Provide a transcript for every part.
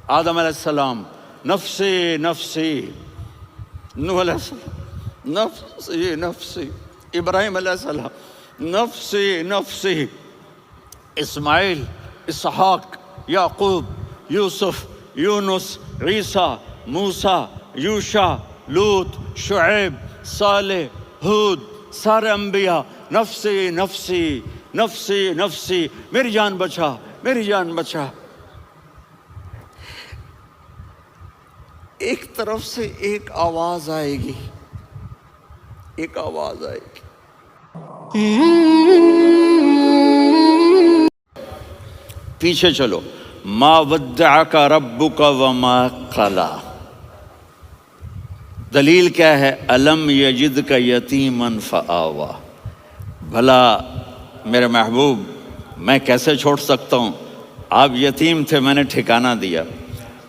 آدم علیہ السلام نفسی نفسی، نوح علیہ السلام نفسی نفسی، ابراہیم علیہ السلام نفسی نفسی، اسماعیل، اسحاق، یعقوب، یوسف، یونس، عیسیٰ، موسیٰ، یوشع، لوط، شعیب، صالح، ہود، سارے انبیاء نفسی نفسی نفسی نفسی، میری جان بچا میری جان بچا۔ ایک طرف سے ایک آواز آئے گی، ایک آواز آئے گی، پیچھے چلو، ما ودعک ربک وما قلی۔ دلیل کیا ہے؟ الم یجدک یتیما فآوی۔ بھلا میرے محبوب میں کیسے چھوڑ سکتا ہوں؟ آپ یتیم تھے، میں نے ٹھکانہ دیا۔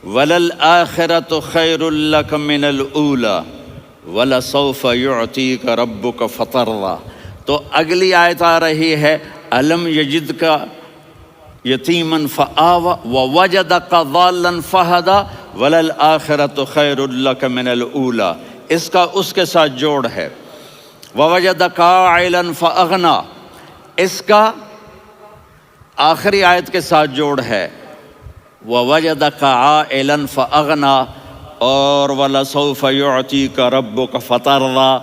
وَلَلْآخِرَةُ خَيْرٌ لَكَ مِنَ الْأُولَى وَلَسَوْفَ يُعْطِيكَ رَبُّكَ فَتَرْضَىٰ۔ تو اگلی آیت آ رہی ہے الم یجدک یتیما فآوی ووجدک ضالا فہدی وَلَلْآخِرَةُ خَيْرٌ لَكَ مِنَ الْأُولَى۔ اس کا اس کے ساتھ جوڑ ہے، وَوَجَدَكَ عَائِلًا فَأَغْنَىٰ، اس کا آخری آیت کے ساتھ جوڑ ہے، وَوَجَدَكَ عَائِلًا فَأَغْنَىٰ اور وَلَسَوْفَ يُعْطِيكَ رَبُّكَ فَتَرْضَىٰ۔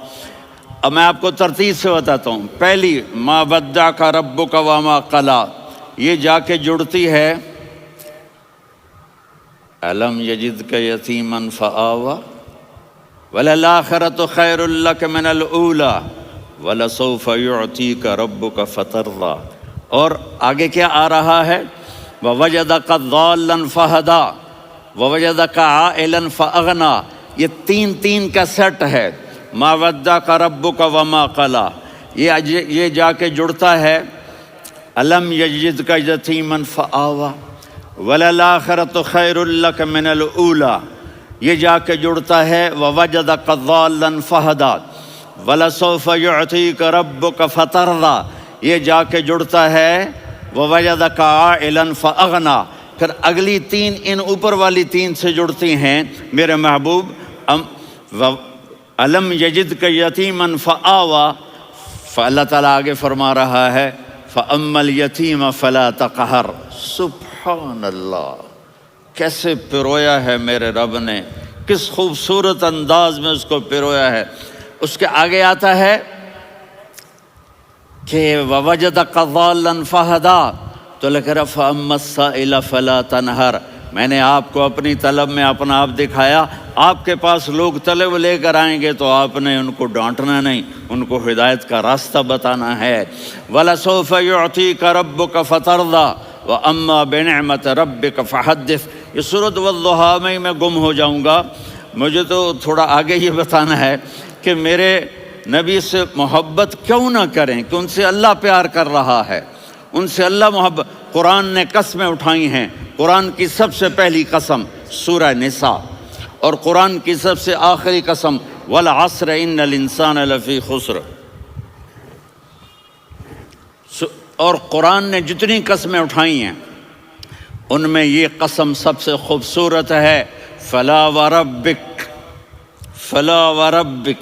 اب میں آپ کو ترتیب سے بتاتا ہوں۔ پہلی ما وَدَّعَكَ رَبُّكَ وَمَا قَلَىٰ، یہ جا کے جڑتی ہے الم یجدک یتیما فآوی وَلَلْآخِرَةُ خَيْرٌ لَكَ مِنَ الْأُولَىٰ وَلَسَوْفَ يُعْطِيكَ رَبُّكَ فَتَرْضَىٰ۔ اور آگے کیا آ رہا ہے؟ وَوَجَدَكَ ضَالًّا فَہَدَىٰ وَوَجَدَكَ عَائِلًا فَأَغْنَىٰ۔ یہ تین تین کا سیٹ ہے، ما وَدَّعَكَ رَبُّكَ وَمَا قَلَىٰ۔ یہ جا کے جڑتا ہے الم یجدک یتیما فآوی وَلَلْآخِرَةُ خَيْرٌ لَكَ مِنَ الْأُولَىٰ، یہ جا کے جڑتا ہے وَوَجَدَكَ ضَالًّا فَہَدَىٰ وَلَسَوْفَ يُعْطِيكَ رَبُّكَ فَتَرْضَىٰ، یہ جا کے جڑتا ہے وَوَجَدَكَ عَائِلًا فَأَغْنَىٰ۔ پھر اگلی تین ان اوپر والی تین سے جڑتی ہیں میرے محبوب، الم یجدک یتیما فآوی، فاللہ تعالیٰ آگے فرما رہا ہے فَأَمَّا الْيَتِيمَ فَلَا تَقْهَرْ۔ سبحان اللہ، کیسے پرویا ہے میرے رب نے، کس خوبصورت انداز میں اس کو پرویا ہے۔ اس کے آگے آتا ہے کہ وَوَجَدَكَ ضَالًّا فَہَدَىٰ، تو لکھ رہا فَأَمَّا السَّائِلَ فَلَا تَنْهَرْ، میں نے آپ کو اپنی طلب میں اپنا آپ دکھایا۔ آپ کے پاس لوگ طلب لے کر آئیں گے تو آپ نے ان کو ڈانٹنا نہیں، ان کو ہدایت کا راستہ بتانا ہے۔ وَلَسَوْفَ يُعْطِيكَ رَبُّكَ فَتَرْضَىٰ وَأَمَّا بِنِعْمَةِ رَبِّكَ فَحَدِّثْ۔ یہ سورۃ والضحیٰ میں گم ہو جاؤں گا، مجھے تو تھوڑا آگے یہ بتانا ہے کہ میرے نبی سے محبت کیوں نہ کریں، کہ ان سے اللہ پیار کر رہا ہے، ان سے اللہ محبت۔ قرآن نے قسمیں اٹھائی ہیں، قرآن کی سب سے پہلی قسم سورہ نساء، اور قرآن کی سب سے آخری قسم وَالْعَصْرِ إِنَّ الْإِنسَانَ لَفِي خُسْرٍ۔ اور قرآن نے جتنی قسمیں اٹھائی ہیں ان میں یہ قسم سب سے خوبصورت ہے، فَلَا وَرَبِّكَ فَلَا وَرَبِّكَ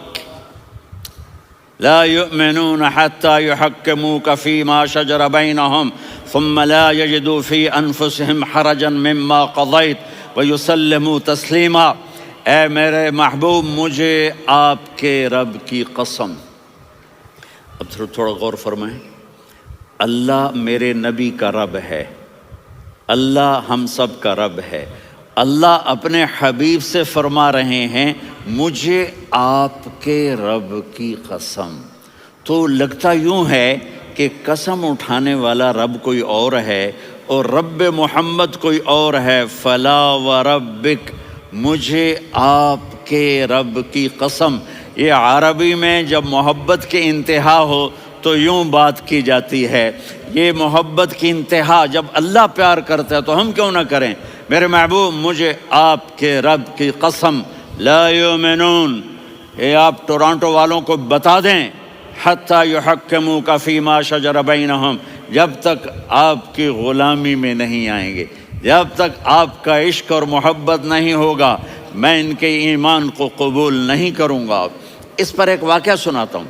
لا يؤمنون حتى يحكموك فيما شجر بينهم ثم لا يجدوا في أنفسهم حرجا مما قضيت ويسلموا تسلیما۔ اے میرے محبوب، مجھے آپ کے رب کی قسم۔ اب تھوڑا غور فرمائیں، اللہ میرے نبی کا رب ہے، اللہ ہم سب کا رب ہے۔ اللہ اپنے حبیب سے فرما رہے ہیں مجھے آپ کے رب کی قسم۔ تو لگتا یوں ہے کہ قسم اٹھانے والا رب کوئی اور ہے اور رب محمد کوئی اور ہے۔ فلا وربک، مجھے آپ کے رب کی قسم۔ یہ عربی میں جب محبت کی انتہا ہو تو یوں بات کی جاتی ہے، یہ محبت کی انتہا جب اللہ پیار کرتا ہے تو ہم کیوں نہ کریں۔ میرے محبوب، مجھے آپ کے رب کی قسم، لا یؤمنون، یہ آپ ٹورانٹو والوں کو بتا دیں، حتی یحکموک فیما شجر بینہم، جب تک آپ کی غلامی میں نہیں آئیں گے۔ جب تک آپ کا عشق اور محبت نہیں ہوگا میں ان کے ایمان کو قبول نہیں کروں گا۔ اس پر ایک واقعہ سناتا ہوں۔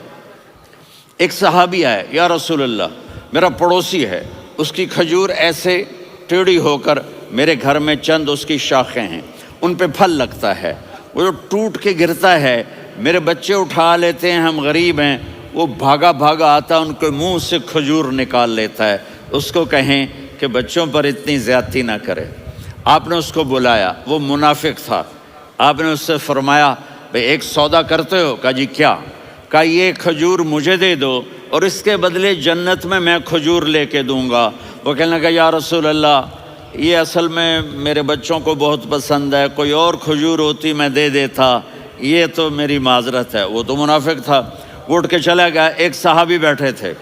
ایک صحابی آئے، یا رسول اللہ میرا پڑوسی ہے، اس کی کھجور ایسے ٹیڑھی ہو کر میرے گھر میں چند اس کی شاخیں ہیں، ان پہ پھل لگتا ہے، وہ جو ٹوٹ کے گرتا ہے میرے بچے اٹھا لیتے ہیں، ہم غریب ہیں، وہ بھاگا بھاگا آتا ان کے منہ سے کھجور نکال لیتا ہے۔ اس کو کہیں کہ بچوں پر اتنی زیادتی نہ کرے۔ آپ نے اس کو بلایا، وہ منافق تھا۔ آپ نے اس سے فرمایا بھئی ایک سودا کرتے ہو؟ کہا جی کیا؟ کہا یہ کھجور مجھے دے دو اور اس کے بدلے جنت میں کھجور لے کے دوں گا۔ وہ کہنے لگا یا رسول اللہ یہ اصل میں میرے بچوں کو بہت پسند ہے، کوئی اور کھجور ہوتی میں دے دیتا، یہ تو میری معذرت ہے۔ وہ تو منافق تھا، وہ اٹھ کے چلا گیا۔ ایک صحابی بیٹھے تھے،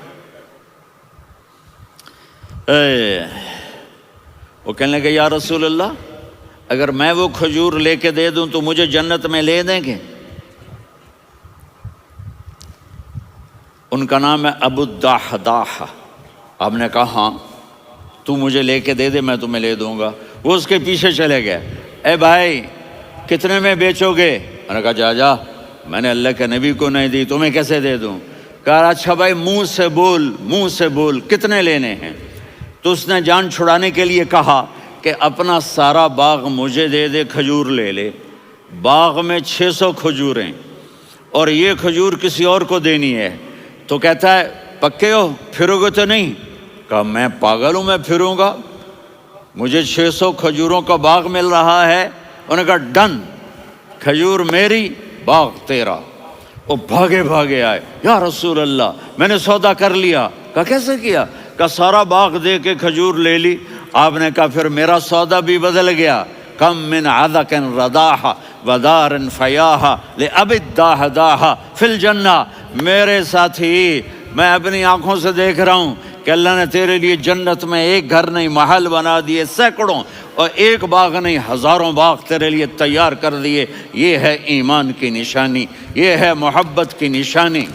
وہ کہنے لگے یا رسول اللہ اگر میں وہ کھجور لے کے دے دوں تو مجھے جنت میں لے دیں گے؟ ان کا نام ہے ابو الدحداح۔ آپ نے کہا ہاں تو مجھے لے کے دے دے میں تمہیں لے دوں گا۔ وہ اس کے پیچھے چلے گئے، اے بھائی کتنے میں بیچو گے؟ میں نے کہا جا میں نے اللہ کے نبی کو نہیں دی، تمہیں کیسے دے دوں؟ کہا اچھا بھائی منہ سے بول کتنے لینے ہیں؟ تو اس نے جان چھڑانے کے لیے کہا کہ اپنا سارا باغ مجھے دے دے، کھجور لے لے۔ باغ میں 600 کھجوریں اور یہ کھجور کسی اور کو دینی ہے۔ تو کہتا ہے پکے ہو، پھرو گے تو نہیں؟ کہا میں پاگل ہوں، میں پھروں گا؟ مجھے 600 کھجوروں کا باغ مل رہا ہے۔ انہوں نے کہا ڈن، کھجور میری باغ تیرا۔ وہ بھاگے بھاگے آئے، یا رسول اللہ میں نے سودا کر لیا۔ کہا کیسے کیا؟ کہا سارا باغ دے کے کھجور لے لی۔ آپ نے کہا پھر میرا سودا بھی بدل گیا۔ کم من عذق رداح ودار فیاح لأبی الدحداح فی الجنہ۔ میرے ساتھی میں اپنی آنکھوں سے دیکھ رہا ہوں کہ اللہ نے تیرے لیے جنت میں ایک گھر نہیں محل بنا دیے سینکڑوں، اور ایک باغ نہیں ہزاروں باغ تیرے لیے تیار کر دیے۔ یہ ہے ایمان کی نشانی، یہ ہے محبت کی نشانی۔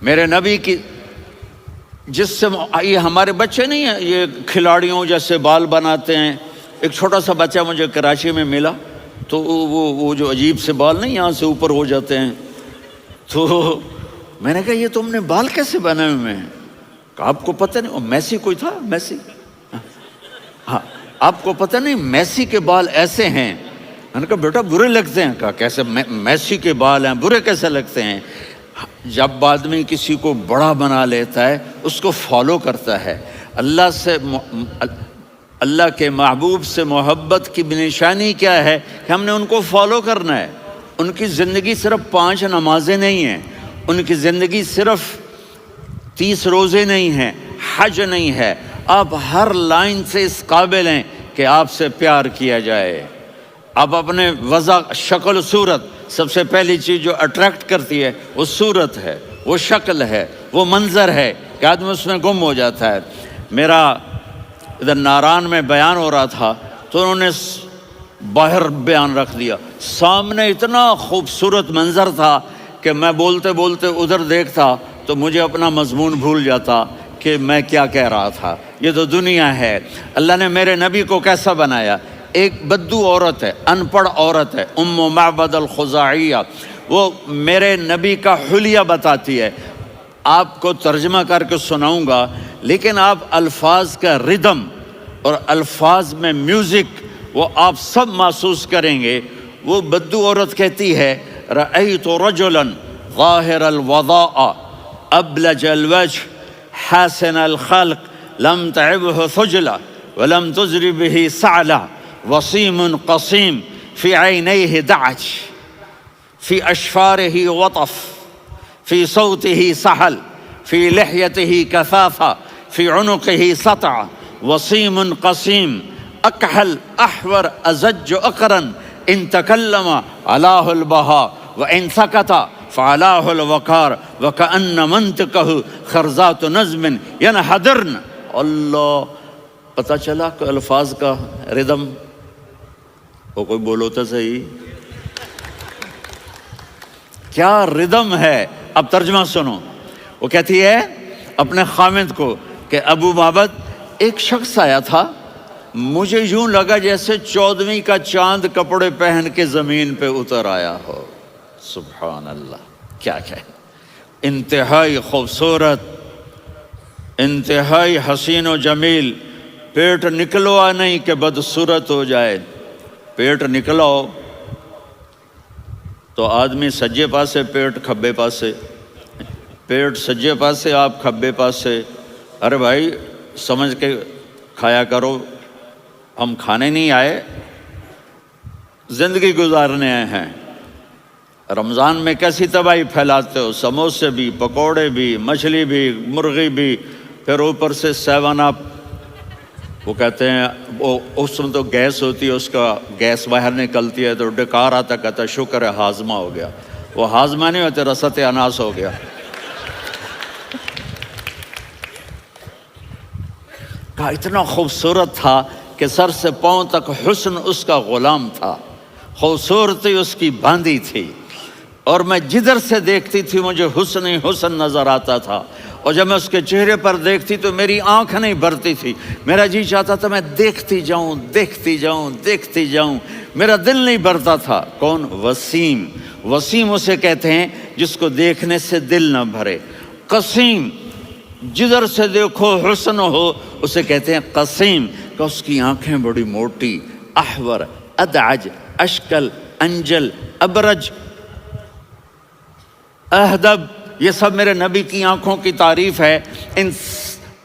میرے نبی کی جس سے یہ ہمارے بچے نہیں ہیں یہ کھلاڑیوں جیسے بال بناتے ہیں۔ ایک چھوٹا سا بچہ مجھے کراچی میں ملا، تو وہ جو عجیب سے بال نہیں یہاں سے اوپر ہو جاتے ہیں، تو میں نے کہا یہ تم نے بال کیسے بنائے ہوئے ہیں؟ کہا آپ کو پتہ نہیں؟ میسی کوئی تھا، میسی، ہاں آپ کو پتہ نہیں میسی کے بال ایسے ہیں؟ میں نے کہا بیٹا برے لگتے ہیں۔ کہا کیسے؟ میسی کے بال ہیں برے کیسے لگتے ہیں؟ جب آدمی کسی کو بڑا بنا لیتا ہے اس کو فالو کرتا ہے۔ اللہ کے محبوب سے محبت کی نشانی کیا ہے کہ ہم نے ان کو فالو کرنا ہے۔ ان کی زندگی صرف 5 نمازیں نہیں ہیں، ان کی زندگی صرف 30 روزے نہیں ہیں، حج نہیں ہے۔ آپ ہر لائن سے اس قابل ہیں کہ آپ سے پیار کیا جائے۔ آپ اپنے وضع، شکل و صورت، سب سے پہلی چیز جو اٹریکٹ کرتی ہے وہ صورت ہے، وہ شکل ہے، وہ منظر ہے کہ آدمی اس میں گم ہو جاتا ہے۔ میرا ادھر ناران میں بیان ہو رہا تھا تو انہوں نے باہر بیان رکھ دیا، سامنے اتنا خوبصورت منظر تھا کہ میں بولتے بولتے ادھر دیکھتا تو مجھے اپنا مضمون بھول جاتا کہ میں کیا کہہ رہا تھا۔ یہ تو دنیا ہے۔ اللہ نے میرے نبی کو کیسا بنایا؟ ایک بدو عورت ہے، ان پڑھ عورت ہے، ام معبد الخزاعیہ، وہ میرے نبی کا حلیہ بتاتی ہے۔ آپ کو ترجمہ کر کے سناؤں گا، لیکن آپ الفاظ کا ردم اور الفاظ میں میوزک وہ آپ سب محسوس کریں گے۔ وہ بدو عورت کہتی ہے رأیت رجلا ظاہر الوضاء ابلج الوجه حاسن الخلق لم تعبه ثجلة ولم تزر به سعلة وصيم قصيم في عينيه دعج في أشفاره وطف في صوته سحل في لحيته كثافة في عنقه سطع وصيم قصيم أكحل أحور أزج أقرن إن تكلم علاه البهاء وإن سكت فعلاه الوقار وكأن منطقه خرزات نظم ينحدرن۔ اللہ، پتہ چلا کہ الفاظ کا ردم، وہ کوئی بولو تو صحیح، کیا ردم ہے۔ اب ترجمہ سنو۔ وہ کہتی ہے اپنے خامد کو کہ ابو معبد ایک شخص آیا تھا، مجھے یوں لگا جیسے 14ویں کا چاند کپڑے پہن کے زمین پہ اتر آیا ہو۔ سبحان اللہ، کیا کہے، انتہائی خوبصورت، انتہائی حسین و جمیل۔ پیٹ نکلوا نہیں کہ بدصورت ہو جائے، پیٹ نکلاؤ تو آدمی سجے پاسے پیٹ کھبے پاسے، پیٹ سجے پاسے آپ کھبے پاسے۔ ارے بھائی سمجھ کے کھایا کرو، ہم کھانے نہیں آئے، زندگی گزارنے آئے ہیں۔ رمضان میں کیسی تباہی پھیلاتے ہو، سموسے بھی، پکوڑے بھی، مچھلی بھی، مرغی بھی، پھر اوپر سے 7 اپ، وہ کہتے ہیں وہ اس میں تو گیس ہوتی ہے، اس کا گیس باہر نکلتی ہے تو ڈکار آتا، کہتا شکر ہے ہاضمہ ہو گیا۔ وہ ہاضمہ نہیں ہوتے، رسط اناس ہو گیا۔ کہا اتنا خوبصورت تھا کہ سر سے پاؤں تک حسن اس کا غلام تھا، خوبصورتی اس کی باندھی تھی، اور میں جدھر سے دیکھتی تھی مجھے حسن ہی حسن نظر آتا تھا، اور جب میں اس کے چہرے پر دیکھتی تو میری آنکھ نہیں بھرتی تھی، میرا جی چاہتا تھا میں دیکھتی جاؤں دیکھتی جاؤں دیکھتی جاؤں، میرا دل نہیں بھرتا تھا۔ کون؟ وسیم۔ وسیم اسے کہتے ہیں جس کو دیکھنے سے دل نہ بھرے۔ قسیم، جدھر سے دیکھو حسن ہو، اسے کہتے ہیں قسیم، کہ اس کی آنکھیں بڑی موٹی، احور، ادعج، اشکل، انجل، ابرج، اہدب، یہ سب میرے نبی کی آنکھوں کی تعریف ہے۔ ان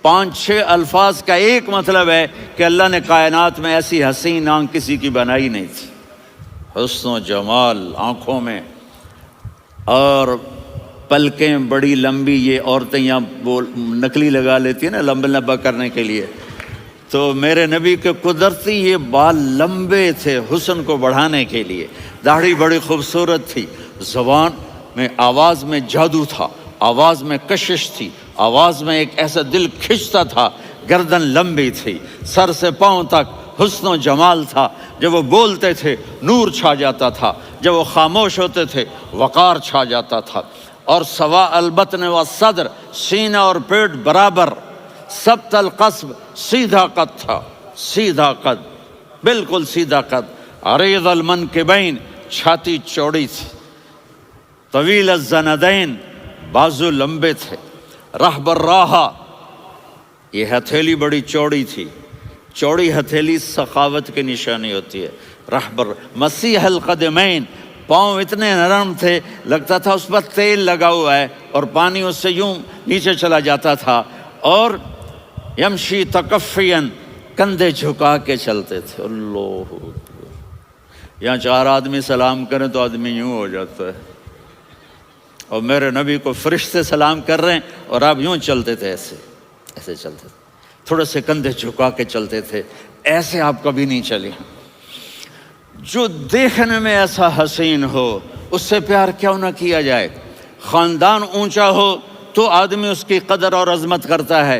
5-6 الفاظ کا ایک مطلب ہے کہ اللہ نے کائنات میں ایسی حسین آنکھ کسی کی بنائی نہیں تھی۔ حسن و جمال آنکھوں میں، اور پلکیں بڑی لمبی، یہ عورتیں یہاں وہ نکلی لگا لیتی ہیں نا لمبا لمبا کرنے کے لیے، تو میرے نبی کے قدرتی یہ بال لمبے تھے حسن کو بڑھانے کے لیے۔ داڑھی بڑی خوبصورت تھی، زبان میں، آواز میں جادو تھا، آواز میں کشش تھی، آواز میں ایک ایسا دل کھنچتا تھا، گردن لمبی تھی، سر سے پاؤں تک حسن و جمال تھا۔ جب وہ بولتے تھے نور چھا جاتا تھا، جب وہ خاموش ہوتے تھے وقار چھا جاتا تھا۔ اور سوا البطن و صدر، سینہ اور پیٹ برابر، سبط القصب، سیدھا قد تھا، سیدھا قد، بالکل سیدھا قد۔ عریض المنکبین، چھاتی چوڑی تھی، طویل الزندین، بازو لمبے تھے، رحب الراحہ، یہ ہتھیلی بڑی چوڑی تھی، چوڑی ہتھیلی سخاوت کی نشانی ہوتی ہے۔ رحب مسیح القدمین، پاؤں اتنے نرم تھے لگتا تھا اس پر تیل لگا ہوا ہے، اور پانی اس سے یوں نیچے چلا جاتا تھا۔ اور یمشی تکفین، کندھے جھکا کے چلتے تھے۔ اللہ، یہاں 4 آدمی سلام کریں تو آدمی یوں ہو جاتا ہے، اور میرے نبی کو فرشتے سلام کر رہے ہیں اور آپ یوں چلتے تھے، ایسے ایسے چلتے تھے، تھوڑے سے کندھے جھکا کے چلتے تھے، ایسے آپ کبھی نہیں چلے۔ جو دیکھنے میں ایسا حسین ہو اس سے پیار کیوں نہ کیا جائے۔ خاندان اونچا ہو تو آدمی اس کی قدر اور عظمت کرتا ہے،